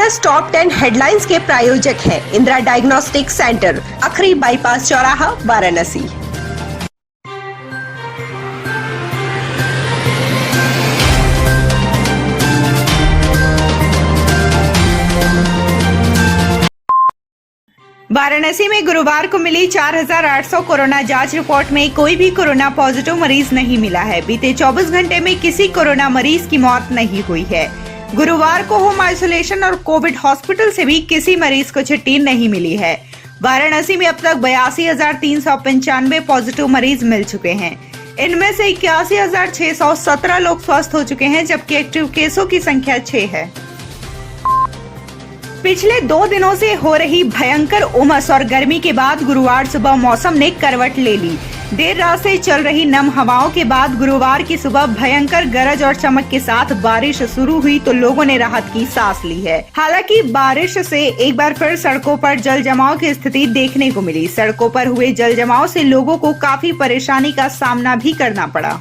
Plus top 10 headlines के प्रायोजक हैं इंदिरा डायग्नोस्टिक सेंटर, अखरी बाईपास चौराहा, वाराणसी। वाराणसी में गुरुवार को मिली 4,800 कोरोना जांच रिपोर्ट में कोई भी कोरोना पॉजिटिव मरीज नहीं मिला है। बीते 24 घंटे में किसी कोरोना मरीज की मौत नहीं हुई है। गुरुवार को होम आइसोलेशन और कोविड हॉस्पिटल से भी किसी मरीज को छुट्टी नहीं मिली है। वाराणसी में अब तक 82,395 पॉजिटिव मरीज मिल चुके हैं। इनमें से 81,617 लोग स्वस्थ हो चुके हैं, जबकि एक्टिव केसों की संख्या 6 है। पिछले 2 दिनों से हो रही भयंकर उमस और गर्मी के बाद गुरुवार सुबह मौसम ने करवट ले ली। देर रात से चल रही नम हवाओं के बाद गुरुवार की सुबह भयंकर गरज और चमक के साथ बारिश शुरू हुई तो लोगों ने राहत की सांस ली है। हालांकि बारिश से एक बार फिर सड़कों पर जल जमाव की स्थिति देखने को मिली। सड़कों पर हुए जल जमाव से लोगों को काफी परेशानी का सामना भी करना पड़ा।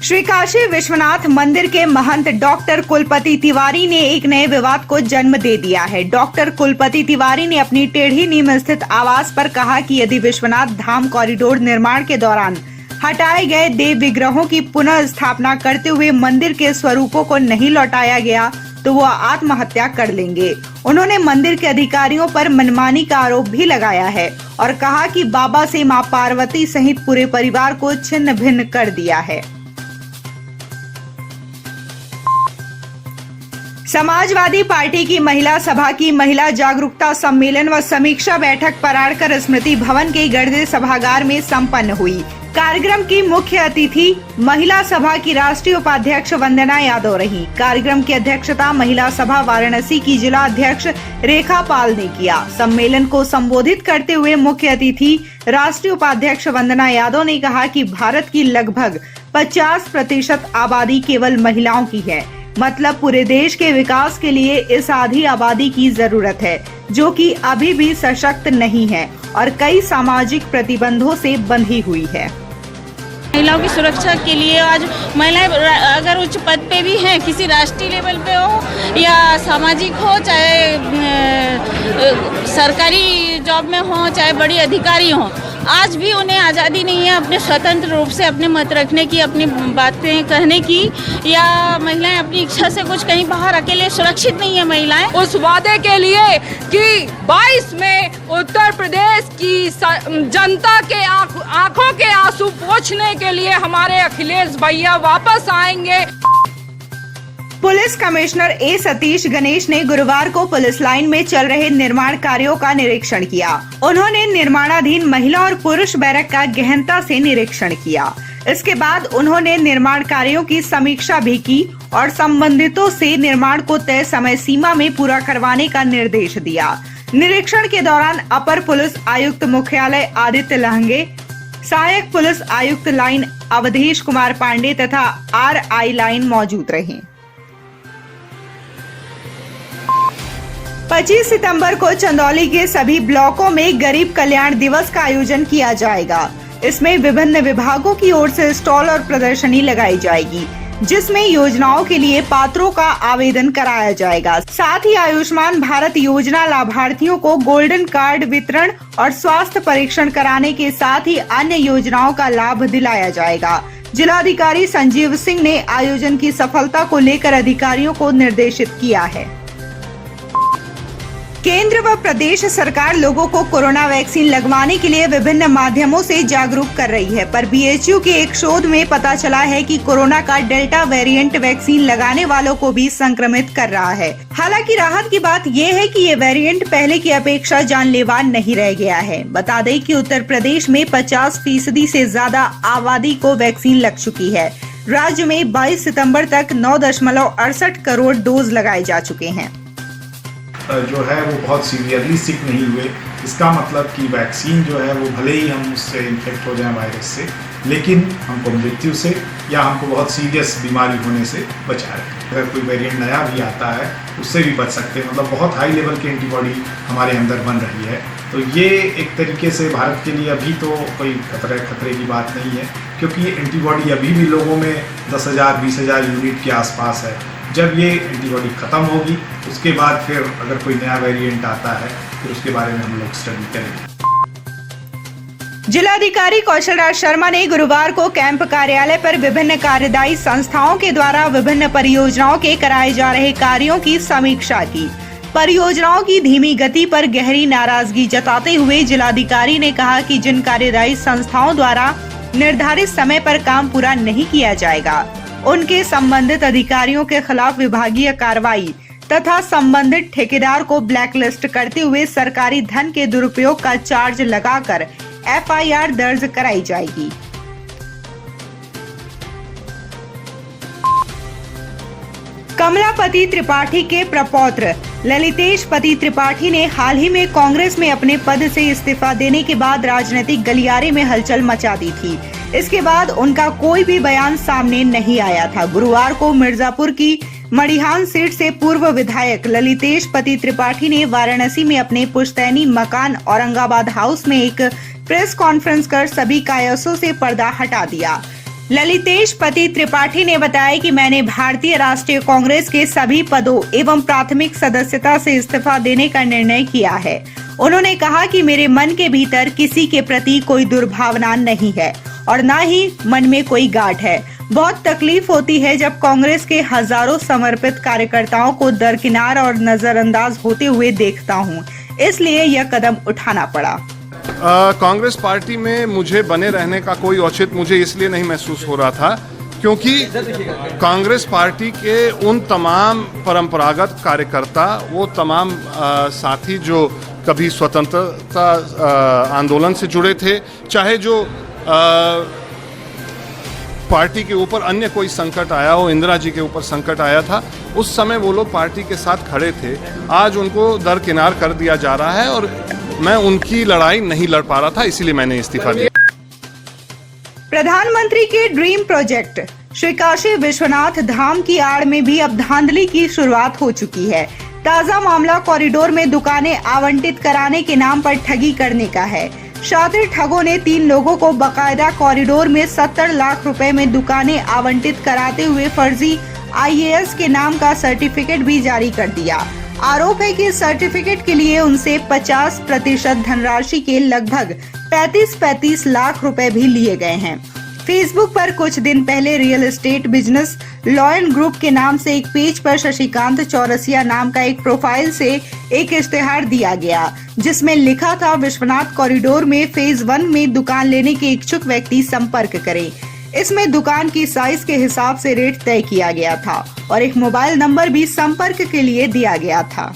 श्री काशी विश्वनाथ मंदिर के महंत डॉक्टर कुलपति तिवारी ने एक नए विवाद को जन्म दे दिया है। डॉक्टर कुलपति तिवारी ने अपनी टेढ़ी नीम स्थित आवास पर कहा कि यदि विश्वनाथ धाम कॉरिडोर निर्माण के दौरान हटाए गए देव विग्रहों की पुनः स्थापना करते हुए मंदिर के स्वरूपों को नहीं लौटाया गया तो वो आत्महत्या कर लेंगे। उन्होंने मंदिर के अधिकारियों पर मनमानी का आरोप भी लगाया है और कहा कि बाबा से मां पार्वती सहित पूरे परिवार को छिन्न भिन्न कर दिया है। समाजवादी पार्टी की महिला सभा की महिला जागरूकता सम्मेलन व समीक्षा बैठक पराड़कर स्मृति भवन के गर्दे सभागार में संपन्न हुई। कार्यक्रम की मुख्य अतिथि महिला सभा की राष्ट्रीय उपाध्यक्ष वंदना यादव रही। कार्यक्रम की अध्यक्षता महिला सभा वाराणसी की जिला अध्यक्ष रेखा पाल ने किया। सम्मेलन को संबोधित करते हुए मुख्य अतिथि राष्ट्रीय उपाध्यक्ष वंदना यादव ने कहा कि भारत की लगभग 50% आबादी केवल महिलाओं की है। मतलब पूरे देश के विकास के लिए इस आधी आबादी की जरूरत है, जो कि अभी भी सशक्त नहीं है और कई सामाजिक प्रतिबंधों से बंधी हुई है। महिलाओं की सुरक्षा के लिए आज महिलाएं अगर उच्च पद पे भी हैं, किसी राष्ट्रीय लेवल पे हो या सामाजिक हो, चाहे सरकारी जॉब में हो, चाहे बड़ी अधिकारी हो, आज भी उन्हें आज़ादी नहीं है अपने स्वतंत्र रूप से अपने मत रखने की, अपनी बातें कहने की, या महिलाएं अपनी इच्छा से कुछ कहीं बाहर अकेले सुरक्षित नहीं है महिलाएं। उस वादे के लिए कि 22 में उत्तर प्रदेश की जनता के आंखों के आंसू पोंछने के लिए हमारे अखिलेश भैया वापस आएंगे। पुलिस कमिश्नर ए सतीश गणेश ने गुरुवार को पुलिस लाइन में चल रहे निर्माण कार्यों का निरीक्षण किया। उन्होंने निर्माणाधीन महिला और पुरुष बैरक का गहनता से निरीक्षण किया। इसके बाद उन्होंने निर्माण कार्यों की समीक्षा भी की और संबंधितों से निर्माण को तय समय सीमा में पूरा करवाने का निर्देश दिया। निरीक्षण के दौरान अपर पुलिस आयुक्त मुख्यालय आदित्य लहंगे, सहायक पुलिस आयुक्त लाइन अवधेश कुमार पांडे तथा RI लाइन मौजूद रहे। 25 सितंबर को चंदौली के सभी ब्लॉकों में गरीब कल्याण दिवस का आयोजन किया जाएगा। इसमें विभिन्न विभागों की ओर से स्टॉल और प्रदर्शनी लगाई जाएगी, जिसमें योजनाओं के लिए पात्रों का आवेदन कराया जाएगा। साथ ही आयुष्मान भारत योजना लाभार्थियों को गोल्डन कार्ड वितरण और स्वास्थ्य परीक्षण कराने के साथ ही अन्य योजनाओं का लाभ दिलाया जाएगा। जिलाधिकारी संजीव सिंह ने आयोजन की सफलता को लेकर अधिकारियों को निर्देशित किया है। केंद्र व प्रदेश सरकार लोगों को कोरोना वैक्सीन लगवाने के लिए विभिन्न माध्यमों से जागरूक कर रही है, पर BHU के एक शोध में पता चला है कि कोरोना का डेल्टा वेरिएंट वैक्सीन लगाने वालों को भी संक्रमित कर रहा है। हालांकि राहत की बात यह है कि ये वेरिएंट पहले की अपेक्षा जानलेवा नहीं रह गया है। बता दें कि उत्तर प्रदेश में 50% से ज्यादा आबादी को वैक्सीन लग चुकी है। राज्य में 22 सितम्बर तक 9.68 करोड़ डोज लगाए जा चुके हैं। जो है वो बहुत सीवियरली सिक नहीं हुए। इसका मतलब कि वैक्सीन जो है वो भले ही हम उससे इन्फेक्ट हो जाएं वायरस से, लेकिन हमको मृत्यु से या हमको बहुत सीरियस बीमारी होने से बचा रहे। अगर कोई वेरिएंट नया भी आता है उससे भी बच सकते हैं। मतलब बहुत हाई लेवल की एंटीबॉडी हमारे अंदर बन रही है। तो ये एक तरीके से भारत के लिए अभी तो कोई खतरे की बात नहीं है, क्योंकि ये एंटीबॉडी अभी भी लोगों में 10,000 20,000 यूनिट के आसपास है। जब ये एंटीबॉडी ख़त्म होगी उसके बाद फिर अगर कोई नया वेरिएंट आता है फिर उसके बारे में हम लोग स्टडी करेंगे। जिलाधिकारी कौशल राज शर्मा ने गुरुवार को कैंप कार्यालय पर विभिन्न कार्यदायी संस्थाओं के द्वारा विभिन्न परियोजनाओं के कराए जा रहे कार्यों की समीक्षा की। परियोजनाओं की धीमी गति पर गहरी नाराजगी जताते हुए जिलाधिकारी ने कहा कि जिन कार्यदायी संस्थाओं द्वारा निर्धारित समय पर काम पूरा नहीं किया जाएगा, उनके संबंधित अधिकारियों के खिलाफ विभागीय कार्रवाई तथा संबंधित ठेकेदार को ब्लैकलिस्ट करते हुए सरकारी धन के दुरुपयोग का चार्ज लगाकर FIR दर्ज कराई जाएगी। कमलापति त्रिपाठी के प्रपौत्र ललितेश पति त्रिपाठी ने हाल ही में कांग्रेस में अपने पद से इस्तीफा देने के बाद राजनीतिक गलियारे में हलचल मचा दी थी। इसके बाद उनका कोई भी बयान सामने नहीं आया था। गुरुवार को मिर्जापुर की मड़िहान सीट से पूर्व विधायक ललितेश पति त्रिपाठी ने वाराणसी में अपने पुश्तैनी मकान औरंगाबाद हाउस में एक प्रेस कॉन्फ्रेंस कर सभी कायसों से पर्दा हटा दिया। ललितेश पति त्रिपाठी ने बताया कि मैंने भारतीय राष्ट्रीय कांग्रेस के सभी पदों एवं प्राथमिक सदस्यता से इस्तीफा देने का निर्णय किया है। उन्होंने कहा कि मेरे मन के भीतर किसी के प्रति कोई दुर्भावना नहीं है और न ही मन में कोई गांठ है। बहुत तकलीफ होती है जब कांग्रेस के हजारों समर्पित कार्यकर्ताओं को दरकिनार और नजरअंदाज होते हुए देखता हूं, इसलिए यह कदम उठाना पड़ा। कांग्रेस पार्टी में मुझे बने रहने का कोई औचित्य मुझे इसलिए नहीं महसूस हो रहा था क्योंकि कांग्रेस पार्टी के उन तमाम परंपरागत कार्यकर्ता, वो तमाम साथी जो कभी स्वतंत्रता आंदोलन से जुड़े थे, चाहे जो पार्टी के ऊपर अन्य कोई संकट आया हो, इंदिरा जी के ऊपर संकट आया था, उस समय वो लोग पार्टी के साथ खड़े थे। आज उनको दरकिनार कर दिया जा रहा है और मैं उनकी लड़ाई नहीं लड़ पा रहा था, इसीलिए मैंने इस्तीफा दिया। प्रधानमंत्री के ड्रीम प्रोजेक्ट श्री काशी विश्वनाथ धाम की आड़ में भी अब धांधली की शुरुआत हो चुकी है। ताजा मामला कॉरिडोर में दुकानें आवंटित कराने के नाम पर ठगी करने का है। शातिर ठगों ने 3 लोगों को बकायदा कॉरिडोर में 70 लाख रुपए में दुकानें आवंटित कराते हुए फर्जी IAS के नाम का सर्टिफिकेट भी जारी कर दिया। आरोप है कि सर्टिफिकेट के लिए उनसे 50% धनराशि के लगभग 35 लाख रुपए भी लिए गए हैं। फेसबुक पर कुछ दिन पहले real estate business lion group के नाम से एक पेज पर शशिकांत चौरसिया नाम का एक प्रोफाइल से एक इश्तेहार दिया गया, जिसमें लिखा था विश्वनाथ कॉरिडोर में फेज 1 में दुकान लेने के इच्छुक व्यक्ति संपर्क करें। इसमें दुकान की साइज के हिसाब से रेट तय किया गया था और एक मोबाइल नंबर भी संपर्क के लिए दिया गया था।